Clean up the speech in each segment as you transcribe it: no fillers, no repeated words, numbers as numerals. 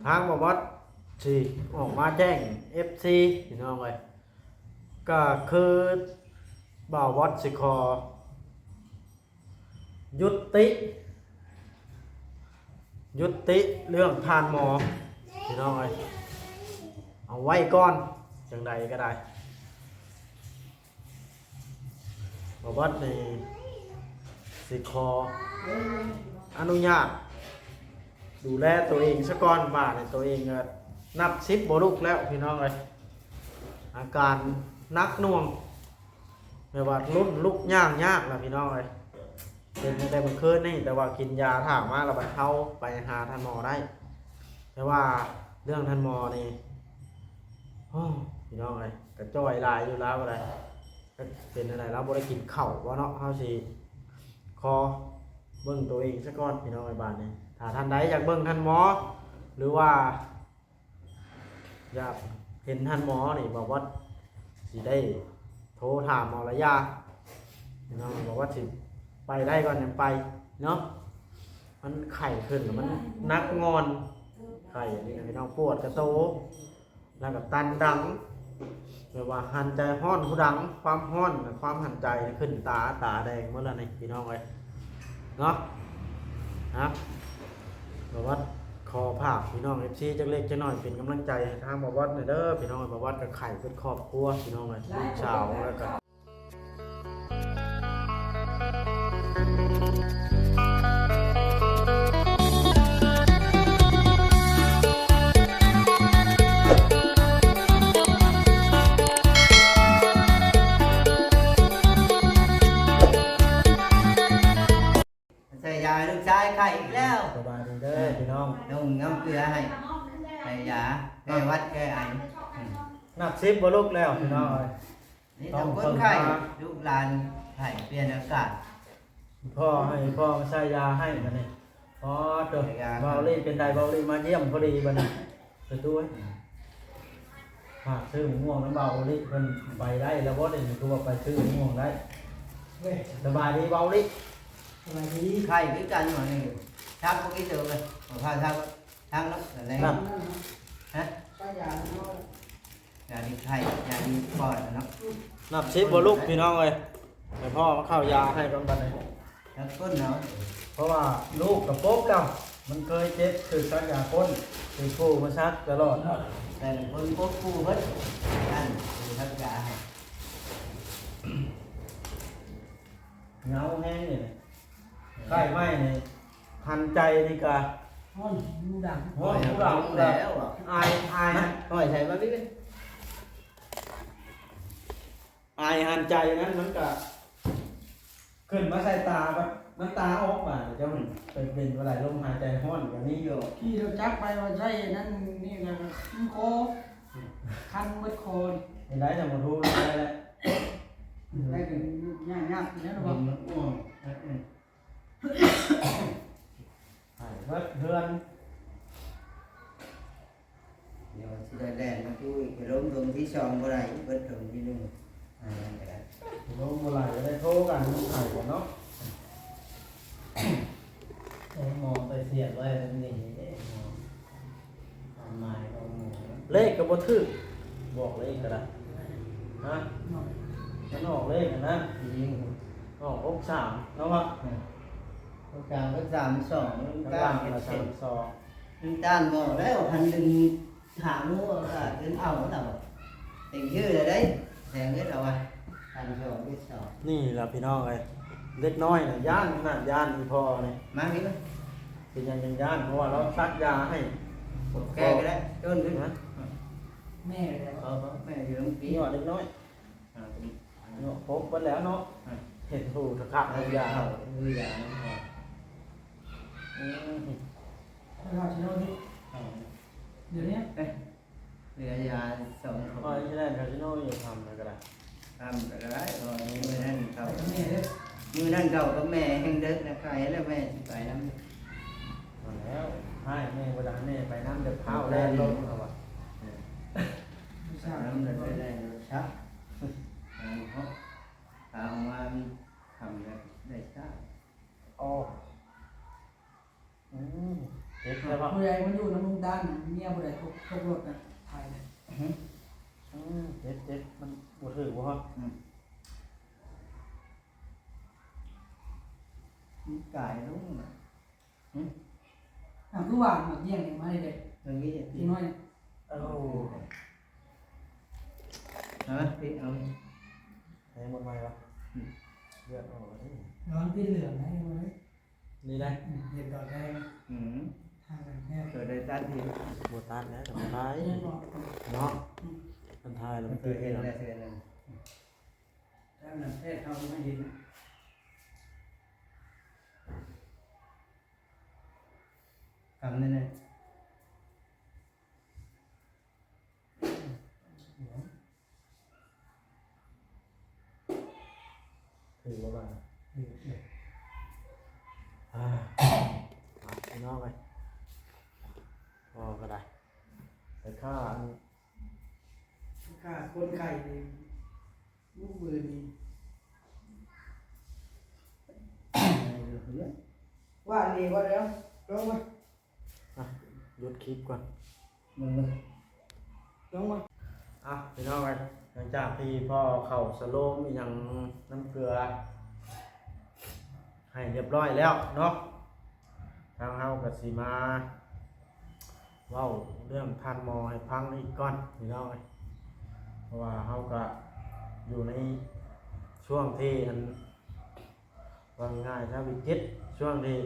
ทางบอสสิออกมาแจ้ง FC พี่น้องเลยก็คือบ่าวบอสสิขอยุติเรื่องทานหมอพี่น้องเลยเอาไว้ก่อนจังใดก็ได้บ่าวบอสนี่สิขออนุญาตดูแลตัวเองซะก่อนว่าในตัวเองนับ10บ่ลุกแล้วพี่น้องเลยอาการนักหน่วงไม่ว่ารุ่นลุกยากนะพี่น้องเลยเป็นแต่เมื่อคืนนี่แต่ว่ากินยาถามมาเราไปเข้าไปหาท่านหมอได้แต่ว่าเรื่องท่านหมอนี่พี่น้องเลยกระจ้อยลายอยู่แล้วอะไรก็เป็นอะไรแล้วบ่ได้กินข้าวว่าเนาะเฮาสิคอเบิ่งตัวเองซะก่อนพี่น้องไอ้บ้านนี่ถ้าท่านใดอยากเบิ่งท่านหมอหรือว่าอยากเห็นท่านหมอนี่บอกว่าสิได้โทรถามหมอระยะพี่น้องบอกว่าสิไปได้ก่อนยังไปเนาะมันไข้ขึ้นมันนักงอนไข้นี่พี่น้องปวดกระโตแล้วก็ตันดังแบบว่าหันใจห้อนหูดังความห้อนความหันใจขึ้นตาแดงเมื่อไรนี่พี่น้องเลยเนาะนะบอกว่าคอภาพพี่น้องเอฟซีจักเล็กจักน้อยเป็นกำลังใจทางบอกว่าเด้อพี่น้องบอกว่ากับไข่เป็นครอบครัวพี่น้องเลยลูกสาวแล้วก็ใส่ยาลูกชายไข่อีกแล้ว สบายดีเด้อพี่น้อง นุ่งน้ำเกลือให้ใส่ยาแก้วัดแก้ไอ นับ10บ่ลุกแล้วพี่น้องเลย นี่ทำคนไข้ลูกหลานไข่เปลี่ยนอากาศ พ่อให้พ่อใส่ยาให้กันนี่อ๋อเด้อเบาลี่เป็นไดเบาลี่มาเยี่ยมพอดีบัดนี้ไปด้วยฝากซื้อหมูม่วงน้ำเบาลี่เพิ่นไปได้แล้วบ่ได้คือว่าไปซื้อหมูม่วงได้สบายดีเบาลี่ ไข่คือกันหมดนี่ทักพวกนี้เจอเลยขอพาทักแล้วอะไรฮะยาดีไข่ยาดีปอดเนาะ นับ10บ่ลุกพี่น้องเอ้ยให้พ่อมาเข้ายาให้กันบัดนี้ ทักก้นเนาะ เพราะว่าลูกกับปุ๊บแล้วมันเคยเจ็บคือสักยาพ่นคือครูมาซักตลอด แต่คนพวกผู้เพิ่นนั่นคือทักยาให้ เงาแห้งนี่ใกล้ไหมนี่ทันใจนี่กะ ห้อนดูดัง ห้องเรา แล้วอ่ะ อายนะ หอยใส่มาพี่เป็น อายหันใจนั้นมันกะขึ้นมาใส่ตาแบบน้ำตาออกมาเดี๋ยวมันเป็นอะไรลมหายใจห้อนแบบนี้อยู่ ที่เราจับไปว่าใช่นั่นนี่นะคอคันเบิดคอ ไม่ได้จะมาทูได้แล้ว ได้ถึงยากนี่นะ มั บ่ นอ้วงหายเบิดเฮือน เดี๋ยวสิได้แล่นมาช่วยไปล้มตรงที่สองบ่ได้เบิดตรงที่หนึ่งก็ได้ ลมบ่ไหลก็ได้โทรกันหายก่อนเนาะมองไปเสียดไว้แล้วนี่ทำไมก็เลขก็บ่ถึกบอกเลขก็ได้ฮะมันออกเลขนะยิงออก63เนาะว่า ตรงกลางก็32 ข้าง กลา ล่าง ง เป็น ละ เส้น 32 น้ำตาลบอกแล้วพันหนึ่งหางูก็เดินเอาแล้วแต่งชื่อเลยได้แทงเงินเอาไว้พันสองที่สอง นี่ล่ะพี่น้องเอ้ยเล็กน้อยน่ะย่านขนาดย่านอีพ่อนี่ มาพี่มั้ย เป็นยังย่านเพราะว่าเราซักยาให้ แกก็ได้ต้นขึ้นนะ แม่เลย แม่อยู่ตรง ปี นี้ หอดเล็กน้อยเนาะพบไปแล้วเนาะเห็นถูกตะขับให้ยา เขามือยา เราชิโน่นี่เดี๋ยวนี้ เหลือยาสอง พอที่แรกคาสิโนอยู่ทำอะไรก็ได้ ทำก็ได้มือนั่นเขา แม่เลย มือนั่นเขาก็แม่แห่งเด็กนะใครแล้วแม่ไปน้ำ มาแล้วให้แม่เวลาแม่ไปน้ำเดือดข้าวแล่นลงเอาวะ ไม่ทราบ น้ำเดือดได้ชักเขาตามมาทำได้ช้า อ๋อเจ็บแล้วป่ะ ผู้ใหญ่มันอยู่น้ำมุงดัน เมียบ่ได้ตกรถน่ะไปเลย เจ็ดมันบ่ถือบ่ฮะ มีไก่ลูกน่ะ คือว่าหมดเยี่ยงนี่มาเด็ก ตรงนี้ พี่น้อย เอ้า ฮะพี่เอา ให้หมดไหมวะเลือดออกแล้วนี่ ร้อนที่เหลืองได้ไหม นี่ได้ เห็นดอกแดง อืม ทางกันแค่ เกิดได้ตัดที บ่ตัดแล้วแต่มันตาย เล่นบอก เนาะมันทายแล้ว มั มัน น เค ตื่ ย น เห็น แล้ว แล้วเสือนั่น แล้วนั่นแค่เขาไม่เห็น กำนั่นน่ะ ถือว่าบ้างพี่น้องไปพอก็ได้แต่ค่าอัน ค่าคนไข่นี่ลูกมือนี่ว่าดีว่าแล้วลงมา หยุดคลิปก่อน มึง ลงมา พี่น้องไปหลังจากที่พ่อเข่าสโลมอีหยังน้ำเกลือให้เรียบร้อยแล้วเนาะทางเฮากับสีมาเว้าเรื่องทานหมอให้พังอีกก่อนพี่น้องไปเพราะว่าเฮาก็อยู่ในช่วงที่อันว่าง่ายถ้าวิกฤตช่วงที่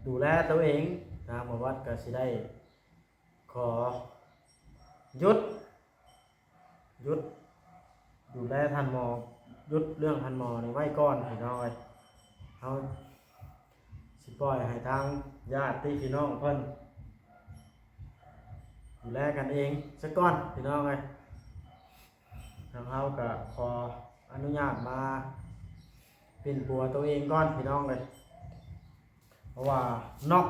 ดูแลตัวเองนะหมอวัดก็สิได้ขอหยุดดูแลทันหมอหยุดเรื่องทันหมอในไว้ก่อนพี่น้องเอ้ยเขาสิปล่อยให้ทางญาติพี่น้องเพิ่นดูแลกันเองสักก่อนพี่น้องเอ้ยทางเขาก็ขออนุญาตมาเป็นปัวตัวเองก่อนพี่น้องเลยเพราะว่านอก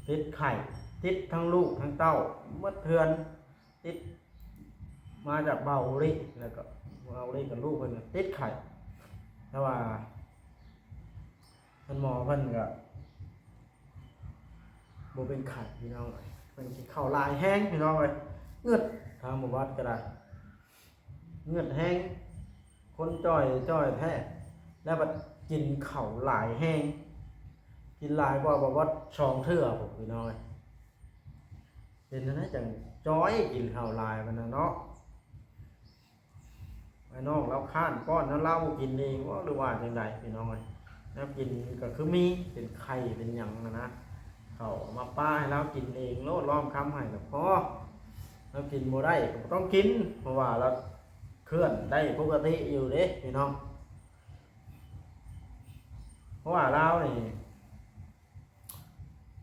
ติดไข่ติดทั้งลูกทั้งเต้าเมื่อเทือนติดมาจากเบาลิแล้วก็เบาลิกับลูกเพิ่นก็ติดไข่แต่ว่าท่านหมอเพิ่นก็บ่เป็นไข่พี่น้องเอ้ยเพิ่นสิเข้าลายแห้งพี่น้องเอ้ยเงือดทางหมู่บ้านก็ได้เงือดแห้งคนจ้อยแท้แล้วบัดกินข้าวหลายแห้งกินหลายกว่าบ่ว่าช่องเทื่อผมพี่น้องเอ้ยเป็นจังไดจังจ้อยกินข้าวหลายมันน่ะเนาะไอ้น้องเราค้านป้อนแล้วเรากินเองว่าหรือว่าจังไดพี่น้องเอ้ยแล้วกินก็คือมีเป็นไข่เป็นหยังนะเขามาป้าให้เรากินเองโลดล้อมคำให้ก็พอเรากินบ่ได้ก็บ่ต้องกินเพราะว่าเราเคลื่อนได้ปกติอยู่เด้พี่น้องเพราะว่าเรานี่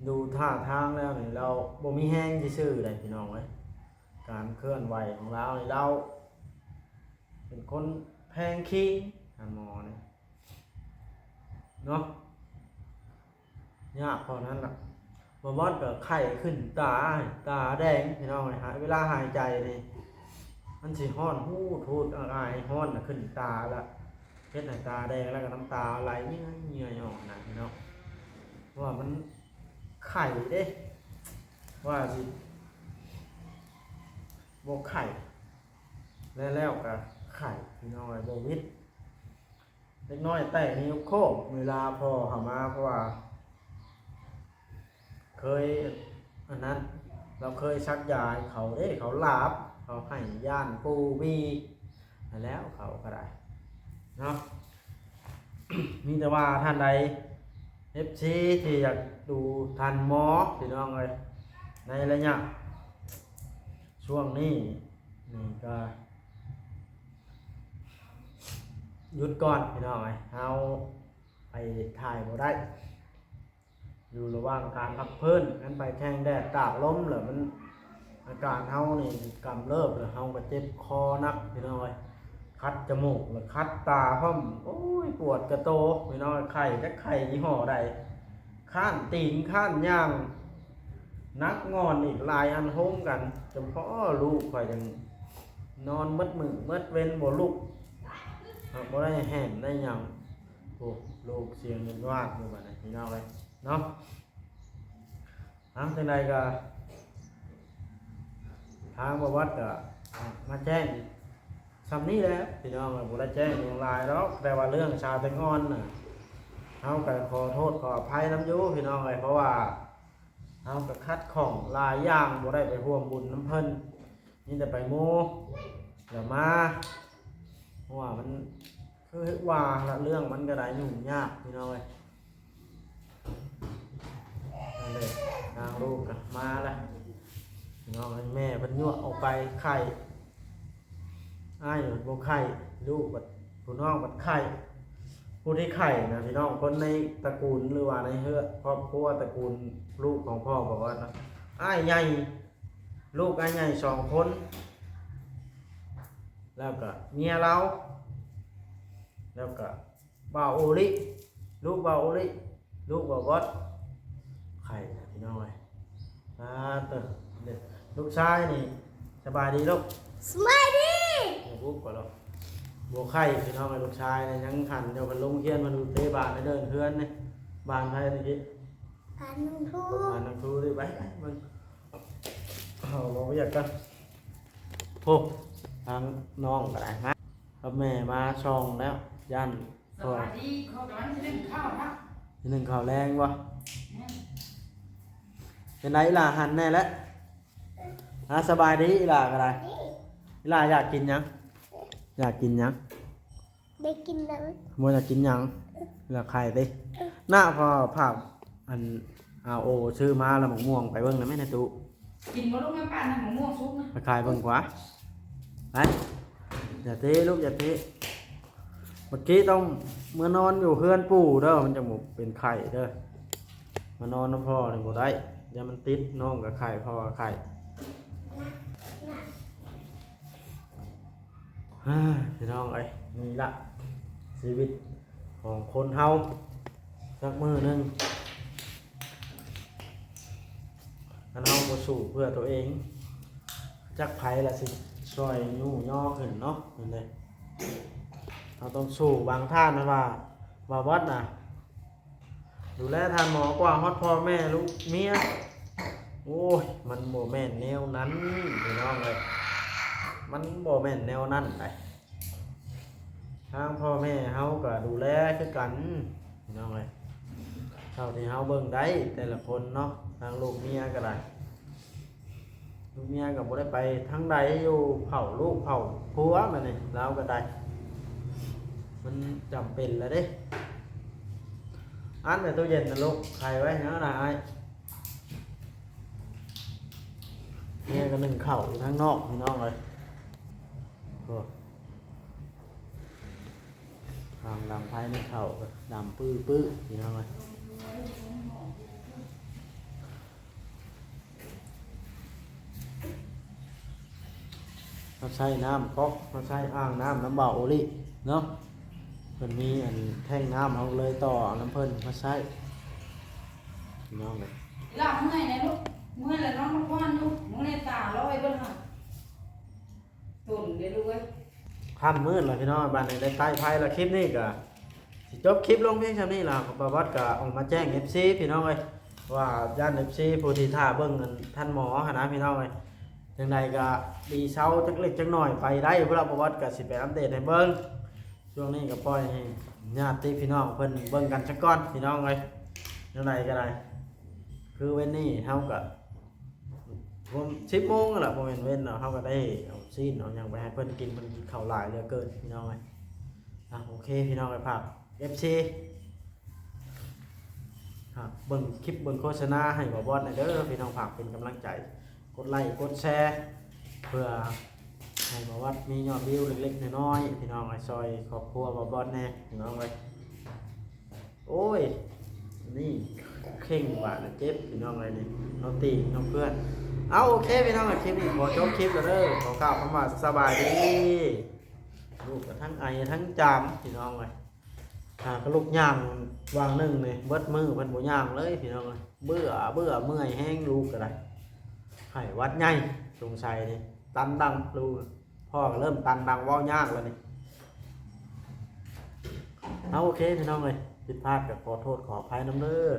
ดูท่าทางแล้วนี่เราบ่มีแห้งซื่อๆเลยพี่น้องเอ้ยการเคลื่อนไหวของเรานี่เราเป็นคนแพงขี้ท่านหมอนี่เนาะยากพอนั้นล่ะบ่มอดก็ไข้ขึ้นตาแดงพี่น้องเอ้ยเวลาหายใจนี่มันสิฮ้อนฮู้ทูดอายฮ้อนน่ะขึ้นตาละเฮ็ดให้ตาแดงแล้วก็น้ำตาไหลเหงื่อออกนะพี่น้องเพราะว่ามันไข่เด้ว่าสิบ่ไข่แล้วก็ไข่พี่น้องไอ้บ่วิดเล็กน้อยแต่นิ้วโค้งเวลาพอเข้ามาเพราะว่าเคยอันนั้นเราเคยชักยาให้เขาเด้เขาหลับเขาให้ย่านปูบีแล้วเขาก็ได้เนาะ มีแต่ว่าท่านใด FC ที่อยากดูทันหมอพี่น้องเลยในระยะช่วงนี้นี่ก็หยุดก่อนพี่น้องเลยเอาไปถ่ายบ่ได้อยู่ระหว่างการพักพื้นงั้นไปแข่งแดดตากลมเหรอมันอาการเฮานี่กำเริบเหรอเฮาก็เจ็บคอนักพี่น้องเลยคัดจมูกหรือคัดตาพร้อมโอ้ยปวดกระโตพี่น้องไข่จักไข่ยี่ห้อใดข้านตีนข้านย่างนักงอนอีกลายอันโฮมกันจนพ่อลูกข่อยจังนอนมืดมือมืดเว้นบ่ลุกบ่ได้แห่งได้หยังโอ้ลูกเสียงเงินวาดอยู่บัดนี้พี่น้องเลยเนาะ จังใดก็ทางบวัดก็มาแจ้งสำนี้แหล้วพี่น้องบ่ได้แจ้งลงลายหรอกแต่ว่าเรื่องชาวแตงอ่อนน่ะเฮาก็ขอโทษขออภัยนำอยู่พี่น้องเอ้ยเพราะว่าเฮาก็คัดของหลายอย่างบ่ได้ไปร่วมบุญน้ำเพิ่นนี่แต่ไปโมแล้วมาเพราะว่ามันคือว่าละเรื่องมันก็ได้ยุ่งยากพี่น้องเอ้ยนั่นเลยทางลูกก็มาแล้วพี่น้องเอ้ยแม่เพิ่นยั่วออกไปไข่อ้ายบ่ไข่ลูกบัดผู้น้องบัดไข่ผู้ที่ไข่นะพี่น้องคนในตระกูลหรือว่าในเฮือครอบครัวตระกูลลูกของพ่อบอกว่านะอ้ายใหญ่ลูกอ้ายใหญ่2 คนแล้วก็เมียเราแล้วก็บ่าวโอลิลูกบ่าวโอลิลูกบ่าวบอสไข่นะพี่น้องเอ้ยเด้อลูกชายนี่สบายดีลูก สวัสดี บุกกว่าเราบัวไข่พี่น้องไอ้ลูกชายเนี่ยยังหันเดี๋ยวมันลงเขียนมันเตะบานไปเดินเพื่อนเนี่ยบานไทยตะกี้ อันนุ่งทู บานนังครูดิไปมันเอาเราอยากกันโหทางน้องก็ได้มาพ่อแม่มาช่องแล้วยัน สวัสดีเขากำลังจะเล่นข้าวนะ ทีหนึ่งข่าวแรงวะเป็นไรล่ะหันแน่แล้วสบายดีล่ะก็ได้ล่ะอยากกินยังอยากกินยัง ได้กินแล้ว มัวจะกินหยังเหลือไข่ดิหน้าพอภาพอันโอซื้อมาแล้วหมกม่วงไปเบิ่งนะแม่ในตู้ กินมาลูกแม่ป้านะหมูม่วงซุปนะ ไปขายเบิ่งขวาไปอย่าเตะลูกอย่าเตะเมื่อกี้ต้องเมื่อนอนอยู่เพื่อนปู่เด้อมันจะหมกเป็นไข่เด้อมานอนน้ำพ่อนี่บ่ได้อย่ามันติดน้องกับไข่พ่อกับไข่พี่น้องเอ้ยนี่ละชีวิตของคนเฮาสักมื้อหนึงอันเฮาบ่สู้เพื่อตัวเองจักไผล่ะสิช่วยยู่ย่อขึ้นเนาะนั่นแหละเราต้องสู้บางท่านนะว่าวัดน่ะดูแลทานหมอกว่าฮอดพ่อแม่ลูกเมียโอ้ยมันบ่แม่นแนวนั้นพี่น้องเอ้ยมันบ่แม่นแนวนั้นไปทางพ่อแม่เฮาก็ดูแลคือกันพี่น้องเอ้ยเท่าที่เฮาเบิ่งได้แต่ละคนเนาะทางลูกเมียก็ได้ลูกเมียก็บ่ได้ไปทางใดอยู่เผาลูกเผาผัวมันนี่แล้วก็ได้มันจำเป็นแล้วเด้อันในตู้เย็นนะลูกใครไว้เนาะนะไอ้เมียก็นึ่งข้าวอยู่ข้างนอกพี่น้องเลยทางดำไผ่นึ่งข้าวดำปื้อพี่น้องเลยเราใช้น้ำก๊อกเราใช้อ่างน้ำเบาโอลิเนาะเพิ่นมีอันแท่งน้ำเอาเลยต่อน้ำเพิ่นมาใช้พี่น้องเลย หลับเมื่อยนะลูกเมื่อยแล้วน้องมาคว้านลูกมึงในตาลอยเบิ่งค่ะตุ่นเดี๋ยวลูกเอ้ย ค่ำมืดแล้วพี่น้องบ้านในได้ใต้ไพ่แล้วคลิปนี้ก็สิจบคลิปลงเพียงเท่านี้ล่ะประวัติก็ออกมาแจ้ง FC พี่น้องเอ้ยว่าย่าน FC ผู้ที่ท่าเบิ่งเงินท่านหมอหนนะพี่น้องเอ้ยจังใดก็ดีเช้าจักเล็กจักหน่อยไปได้เพราะประวัติก็สิไปอัปเดตให้เบิ่งช่วงนี้ก็ปล่อยให้ญาติพี่น้องเพิ่นเบิ่งกันจักก่อนพี่น้องเอ้ยจังใดก็ได้คือเว้นนี้เฮาก็ผม10 โมงนั่นแหละบ่แม่นเว้นเนาะเฮาก็ได้เอาซีนเอาหยังไปให้เพิ่นกินเพิ่นกินข้าวหลายเหลือเกินพี่น้องเอ้ยโอเคพี่น้องเอ้ยฝาก FC เบิ่งคลิปเบิ่งโฆษณาให้บ่บอสหน่อยเด้อพี่น้องฝากเป็นกำลังใจกดไลค์กดแชร์เพื่อให้บ่วัดมียอดวิวเล็กๆน้อยๆพี่น้องไอ้ซอยครอบครัวบ่บอสแน่พี่น้องเอ้ยโอ้ยนี่เข่งบาดเจ็บพี่น้องเอ้ยนี่น้องตีน้องเพื่อนเอาโอเคพี่น้องคลิปนี้ขอจบคลิปแล้วเด้อขอกล่าวคำว่าสบายดีลูกกับทั้งไอทั้งจามพี่น้องเอ้ยก็ลูกย่างวางหนึ่งเลยเบิดมือเป็นบ่ย่างเลยพี่น้องเอ้ยเบื่อเมื่อยแห้งลูกก็ได้ไข้หวัดใหญ่สงสัยนี่ตันดังลูกพ่อก็เริ่มตันดังเว้ายากแล้วนี่เอาโอเคพี่น้องเอ้ยผิดพลาดก็ขอโทษขออภัยนำเด้อ